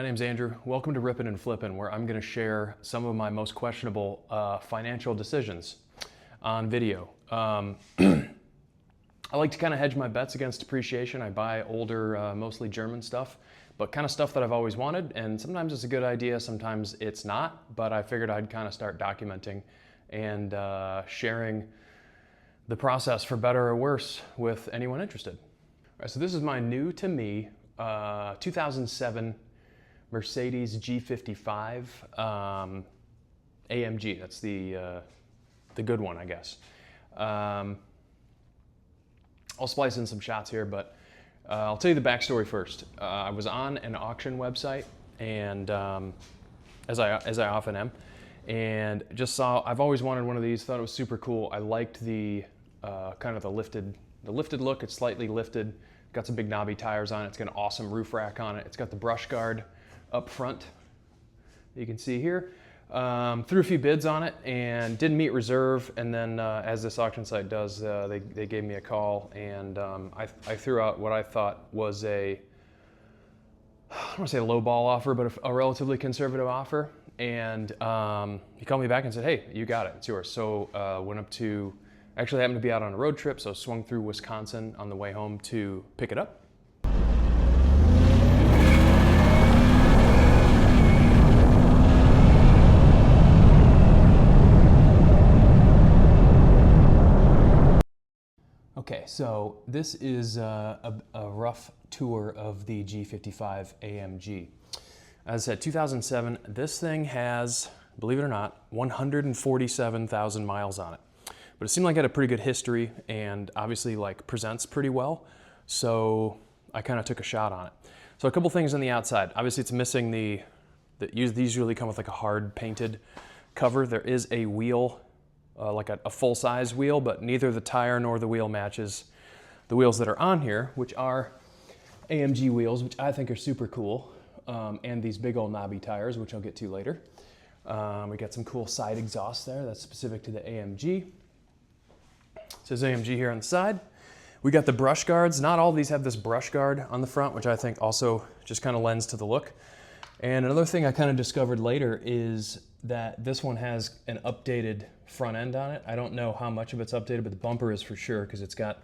my name's Andrew. Welcome to Rippin and Flippin, where I'm going to share some of my most questionable financial decisions on video. I like to kind of hedge my bets against depreciation. I buy older, mostly German stuff, but kind of stuff that I've always wanted, and sometimes it's a good idea, sometimes it's not, but I figured I'd kind of start documenting and sharing the process for better or worse with anyone interested. All right, so this is my new to me 2007 Mercedes G55 AMG. That's the good one, I guess. I'll splice in some shots here, but I'll tell you the backstory first. I was on an auction website, and as I often am, and just saw. I've always wanted one of these. Thought it was super cool. I liked the kind of the lifted look. It's slightly lifted. Got some big knobby tires on it. It's got an awesome roof rack on it. It's got the brush guard up front. You can see here. Threw a few bids on it and didn't meet reserve. And then, as this auction site does, they gave me a call, and I threw out what I thought was I don't want to say a low ball offer, but a relatively conservative offer. And he called me back and said, "Hey, you got it. It's yours." So went up to. Actually happened to be out on a road trip, so swung through Wisconsin on the way home to pick it up. Okay, so this is a rough tour of the G55 AMG. As I said, 2007, this thing has, believe it or not, 147,000 miles on it. But it seemed like it had a pretty good history and obviously like presents pretty well. So I kind of took a shot on it. So a couple things on the outside. Obviously it's missing these usually come with like a hard painted cover. There is a wheel, like a full-size wheel, but neither the tire nor the wheel matches the wheels that are on here, which are AMG wheels, which I think are super cool. And these big old knobby tires, which I'll get to later. We got some cool side exhaust there. That's specific to the AMG. It says AMG here on the side. We got the brush guards. Not all of these have this brush guard on the front, which I think also just kind of lends to the look. And another thing I kind of discovered later is that this one has an updated front end on it. I don't know how much of it's updated, but the bumper is for sure, because it's got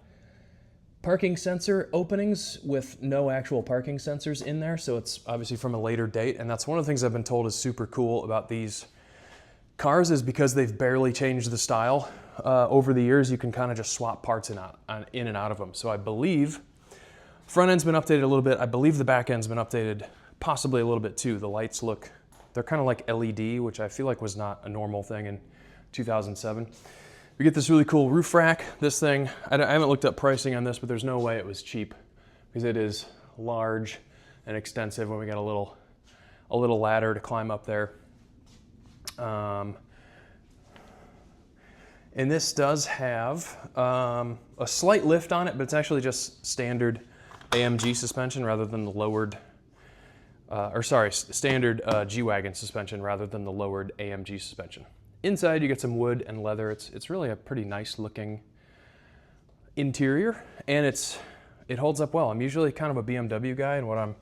parking sensor openings with no actual parking sensors in there. So it's obviously from a later date. And that's one of the things I've been told is super cool about these cars, is because they've barely changed the style over the years, you can kind of just swap parts in and out of them. So I believe front end's been updated a little bit. I believe the back end's been updated possibly a little bit too. The lights they're kind of like LED, which I feel like was not a normal thing in 2007. We get this really cool roof rack. This thing, I haven't looked up pricing on this, but there's no way it was cheap, because it is large and extensive when we got a little ladder to climb up there. And this does have a slight lift on it, but it's actually just standard AMG suspension rather than the lowered, standard G-Wagon suspension rather than the lowered AMG suspension. Inside you get some wood and leather. It's really a pretty nice looking interior, and it holds up well. I'm usually kind of a BMW guy, and what I'm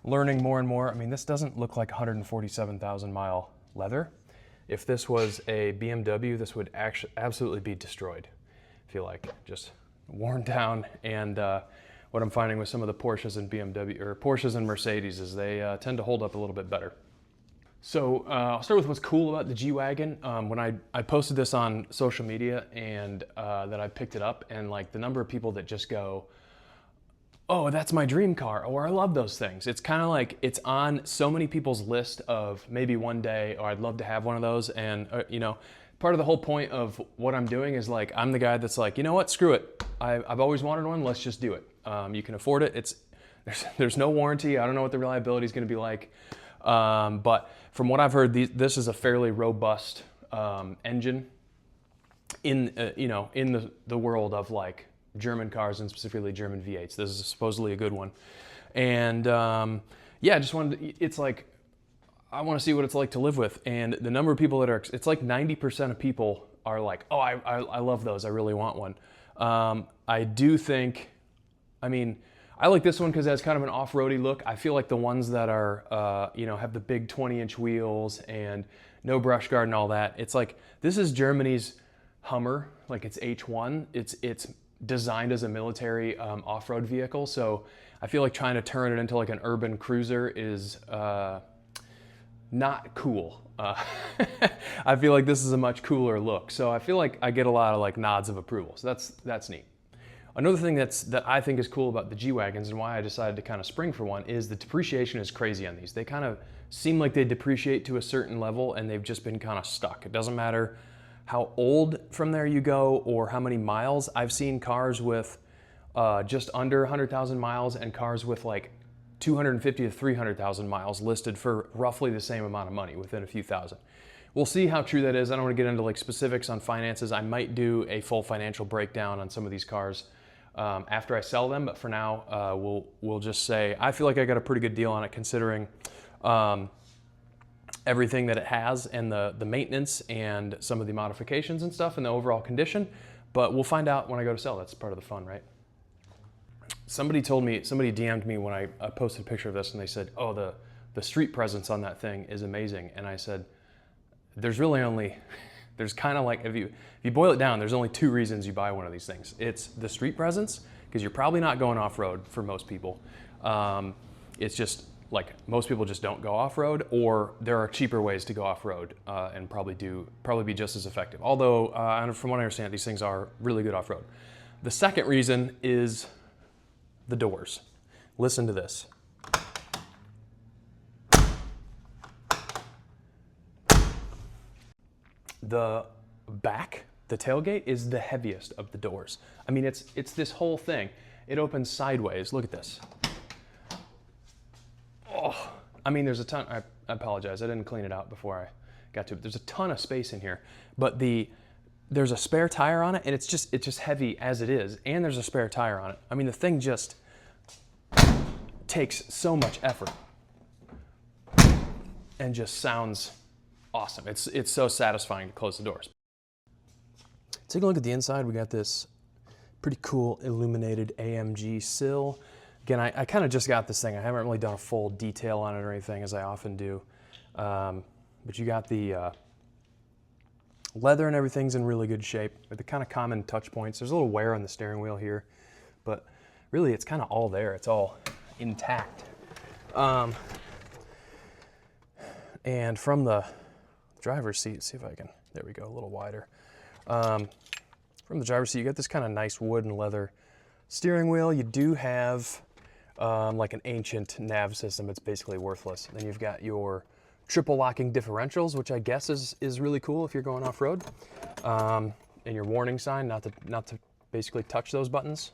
learning more and more, I mean, this doesn't look like 147,000 mile leather. If this was a BMW, this would actually absolutely be destroyed. I feel like just worn down. And what I'm finding with some of the Porsches and Porsches and Mercedes is they tend to hold up a little bit better. So I'll start with what's cool about the G-Wagon. When I posted this on social media and that I picked it up, and like the number of people that just go, "Oh, that's my dream car," or "I love those things." It's kind of like it's on so many people's list of maybe one day, or I'd love to have one of those. And you know, part of the whole point of what I'm doing is like, I'm the guy that's like, you know what, screw it. I've always wanted one. Let's just do it. You can afford it. There's no warranty. I don't know what the reliability is going to be like. But from what I've heard, this is a fairly robust engine in the world of like German cars, and specifically German V8s. This is supposedly a good one. And yeah, I just wanted to, it's like, I want to see what it's like to live with. And the number of people that it's like 90% of people are like, "Oh, I love those. I really want one." I do think, I mean, I like this one because it has kind of an off-roady look. I feel like the ones that are, you know, have the big 20-inch wheels and no brush guard and all that. It's like, this is Germany's Hummer, like it's H1. It's designed as a military off-road vehicle. So I feel like trying to turn it into like an urban cruiser is not cool. I feel like this is a much cooler look. So I feel like I get a lot of like nods of approval. So that's neat. Another thing that I think is cool about the G-Wagons and why I decided to kind of spring for one is the depreciation is crazy on these. They kind of seem like they depreciate to a certain level and they've just been kind of stuck. It doesn't matter how old from there you go or how many miles. I've seen cars with just under 100,000 miles and cars with like 250 to 300,000 miles listed for roughly the same amount of money, within a few thousand. We'll see how true that is. I don't want to get into like specifics on finances. I might do a full financial breakdown on some of these cars after I sell them, but for now, we'll just say I feel like I got a pretty good deal on it considering everything that it has and the maintenance and some of the modifications and stuff and the overall condition. But we'll find out when I go to sell. That's part of the fun, right? Somebody DM'd me when I posted a picture of this and they said, oh, the street presence on that thing is amazing. And I said, there's kind of like, if you boil it down, there's only two reasons you buy one of these things. It's the street presence, because you're probably not going off-road for most people. It's just like most people just don't go off-road, or there are cheaper ways to go off-road and probably be just as effective. Although, from what I understand, these things are really good off-road. The second reason is the doors. Listen to this. The back, the tailgate, is the heaviest of the doors. I mean, it's this whole thing. It opens sideways. Look at this. Oh, I mean, there's a ton. I apologize. I didn't clean it out before I got to it. There's a ton of space in here, but there's a spare tire on it, and it's just heavy as it is, and there's a spare tire on it. I mean, the thing just takes so much effort and just sounds awesome. It's so satisfying to close the doors. Take a look at the inside. We got this pretty cool illuminated AMG sill. Again, I kind of just got this thing. I haven't really done a full detail on it or anything, as I often do. But you got the leather and everything's in really good shape. With the kind of common touch points. There's a little wear on the steering wheel here, but really it's kind of all there. It's all intact. And from the driver's seat, see if I can, there we go, a little wider. From the driver's seat, you got this kind of nice wood and leather steering wheel. You do have like an ancient nav system. It's basically worthless. Then you've got your triple locking differentials, which I guess is really cool if you're going off-road. And your warning sign, not to basically touch those buttons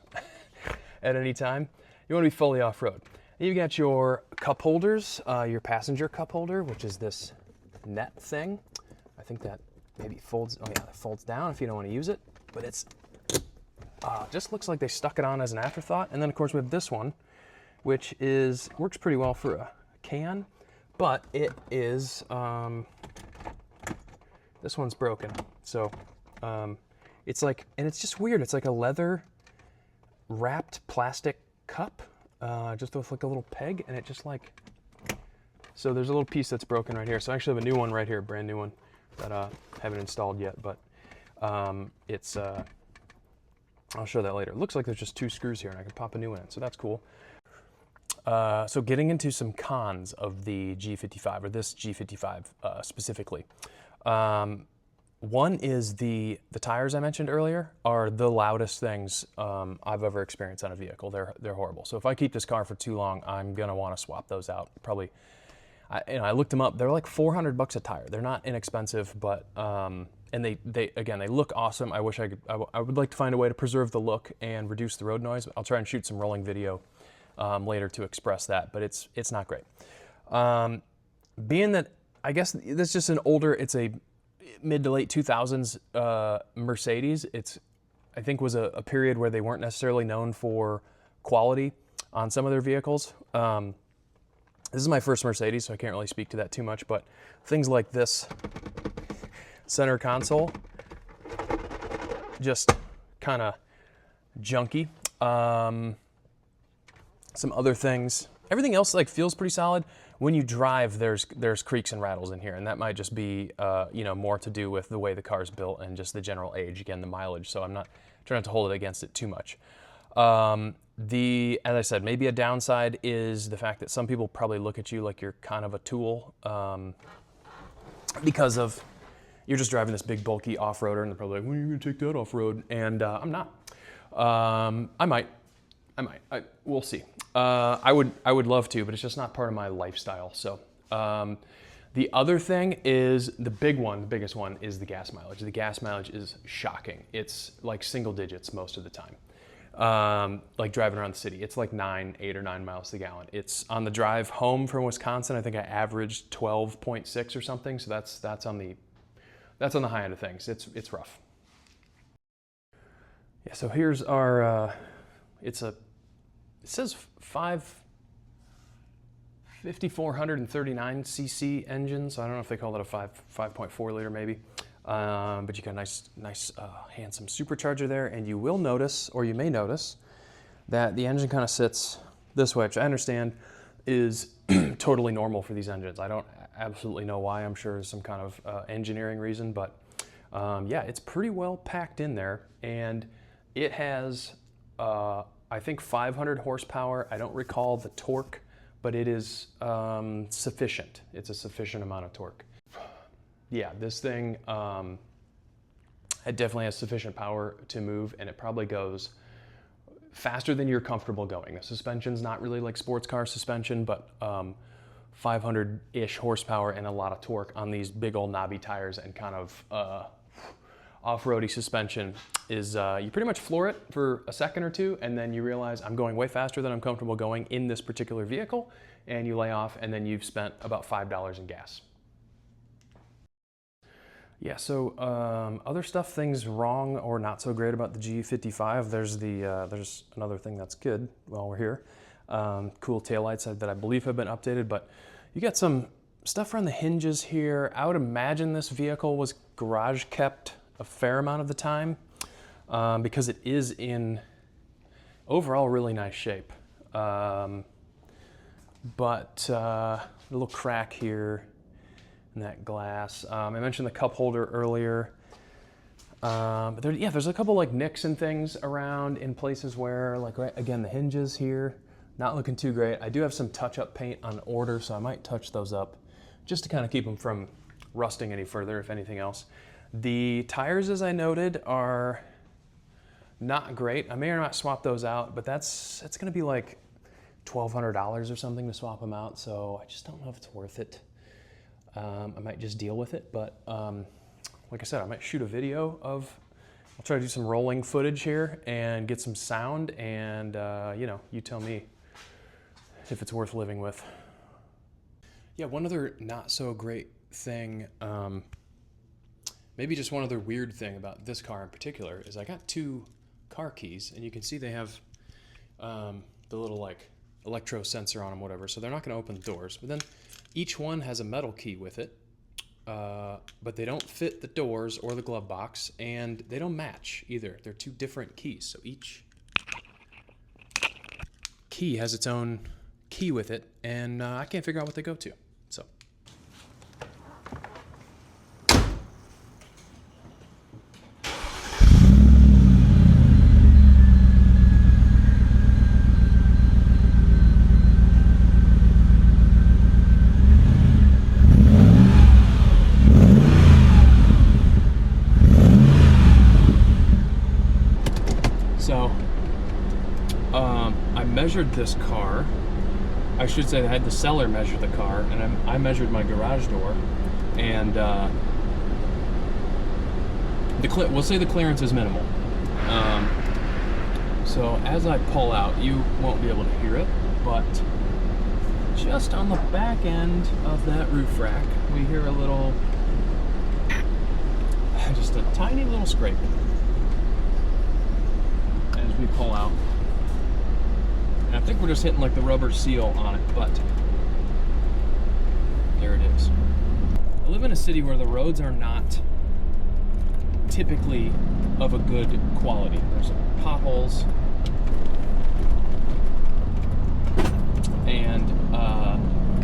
at any time. You want to be fully off-road. You've got your cup holders, your passenger cup holder, which is this net thing. I think that maybe folds, oh yeah, it folds down if you don't want to use it, but it's just looks like they stuck it on as an afterthought. And then of course we have this one, which works pretty well for a can, but it is, this one's broken. So it's like, and it's just weird. It's like a leather wrapped plastic cup, just with like a little peg, and it just like, so there's a little piece that's broken right here. So I actually have a new one right here, brand new one that I haven't installed yet, but I'll show that later. It looks like there's just two screws here and I can pop a new one in, so that's cool. So getting into some cons of the G55, or this G55 specifically. One is the tires I mentioned earlier are the loudest things I've ever experienced on a vehicle. They're horrible. So if I keep this car for too long, I'm gonna want to swap those out. Probably, I looked them up. They're like $400 a tire. They're not inexpensive, but and they look awesome. I wish I would like to find a way to preserve the look and reduce the road noise. I'll try and shoot some rolling video later to express that, but it's not great. Being that I guess that's just an older, it's a mid to late 2000s Mercedes. I think was a period where they weren't necessarily known for quality on some of their vehicles. This is my first Mercedes, so I can't really speak to that too much, but things like this center console, just kind of junky. some other things. Everything else like feels pretty solid. When you drive, there's creaks and rattles in here, and that might just be you know, more to do with the way the car's built and just the general age, again, the mileage. So I'm not trying to hold it against it too much. As I said, maybe a downside is the fact that some people probably look at you like you're kind of a tool because of you're just driving this big bulky off-roader, and they're probably like, when are you gonna take that off-road? And I'm not. I might. We'll see. I would love to, but it's just not part of my lifestyle. So the other thing is the biggest one is the gas mileage. The gas mileage is shocking. It's like single digits most of the time. Like driving around the city, it's like 8 or 9 miles to the gallon. It's on the drive home from Wisconsin. I think I averaged 12.6 or something. So that's on the high end of things. It's rough. Yeah. So here's our. It says 5,439 cc engine. So I don't know if they call it a 5.4 liter maybe. But you got a nice handsome supercharger there, and you will notice, or you may notice, that the engine kind of sits this way, which I understand is totally normal for these engines. I don't absolutely know why. I'm sure there's some kind of engineering reason, but yeah, it's pretty well packed in there, and it has, I think 500 horsepower. I don't recall the torque, but it is sufficient. It's a sufficient amount of torque. Yeah, this thing, it definitely has sufficient power to move, and it probably goes faster than you're comfortable going. The suspension's not really like sports car suspension, but 500-ish horsepower and a lot of torque on these big old knobby tires and kind of off-roady suspension is, you pretty much floor it for a second or two, and then you realize I'm going way faster than I'm comfortable going in this particular vehicle, and you lay off, and then you've spent about $5 in gas. Yeah, so other stuff, things wrong or not so great about the G55. There's another thing that's good while we're here. Cool taillights that I believe have been updated, but you got some stuff around the hinges here. I would imagine this vehicle was garage kept a fair amount of the time because it is in overall really nice shape. But a little crack here. That glass. I mentioned the cup holder earlier. But there's a couple like nicks and things around in places where, like, right, again, the hinges here, not looking too great. I do have some touch-up paint on order, so I might touch those up just to kind of keep them from rusting any further, if anything else. The tires, as I noted, are not great. I may or not swap those out, but it's going to be like $1,200 or something to swap them out, so I just don't know if it's worth it. I might just deal with it, but like I said, I might shoot a video of, I'll try to do some rolling footage here and get some sound, and you know, you tell me if it's worth living with. Yeah, one other not so great thing, maybe just one other weird thing about this car in particular is I got 2 car keys, and you can see they have the little like electro sensor on them, whatever, so they're not going to open the doors, but then each one has a metal key with it, but they don't fit the doors or the glove box, and they don't match either. They're 2 different keys, so each key has its own key with it, and I can't figure out what they go to. So. I measured this car. I should say I had the seller measure the car, and I measured my garage door, and we'll say the clearance is minimal. So as I pull out, you won't be able to hear it, but just on the back end of that roof rack, we hear a little, just a tiny little scrape as we pull out. And I think we're just hitting like the rubber seal on it, but there it is. I live in a city where the roads are not typically of a good quality. There's potholes.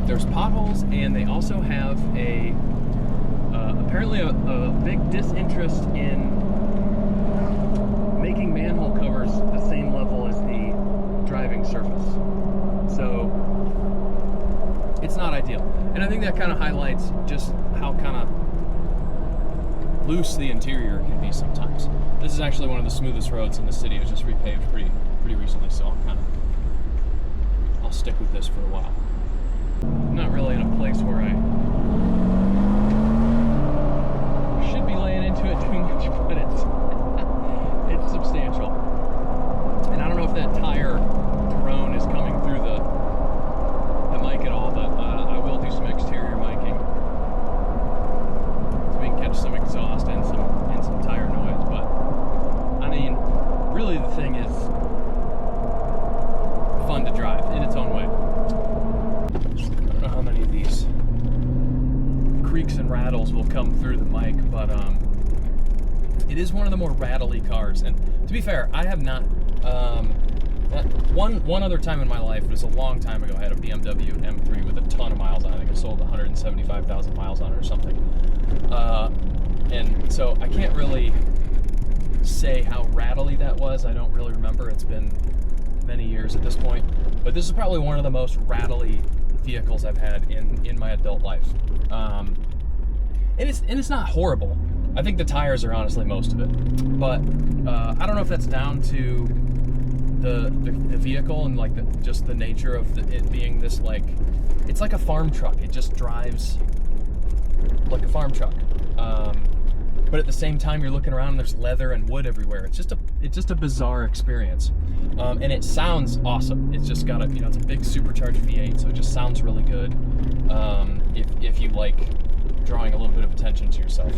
there's potholes, and they also have a apparently a big disinterest in making manhole covers the same level as the driving surface. So it's not ideal. And I think that kind of highlights just how kind of loose the interior can be sometimes. This is actually one of the smoothest roads in the city. It was just repaved pretty recently, so I'll stick with this for a while. I'm not really in a place where I should be laying into it too much, but it's substantial. And I don't know if that tire drone is coming through the mic at all, but I will do some exterior miking so we can catch some exhaust and some tire noise. But I mean, really the thing is fun to drive in its own way. I don't know how many of these creaks and rattles will come through the mic, but it is one of the more rattly cars. And to be fair, I have not one other time in my life, it was a long time ago, I had a BMW M3 with a ton of miles on it. I think I sold 175,000 miles on it or something. And so I can't really say how rattly that was. I don't really remember. It's been many years at this point. But this is probably one of the most rattly vehicles I've had in my adult life. And it's not horrible. I think the tires are honestly most of it. But I don't know if that's down to the vehicle and like just the nature of it being this, like, it's like a farm truck. It just drives like a farm truck. But at the same time, you're looking around and there's leather and wood everywhere. It's just a bizarre experience. And it sounds awesome. It's just got it's a big supercharged V8, so it just sounds really good. If you like drawing a little bit of attention to yourself.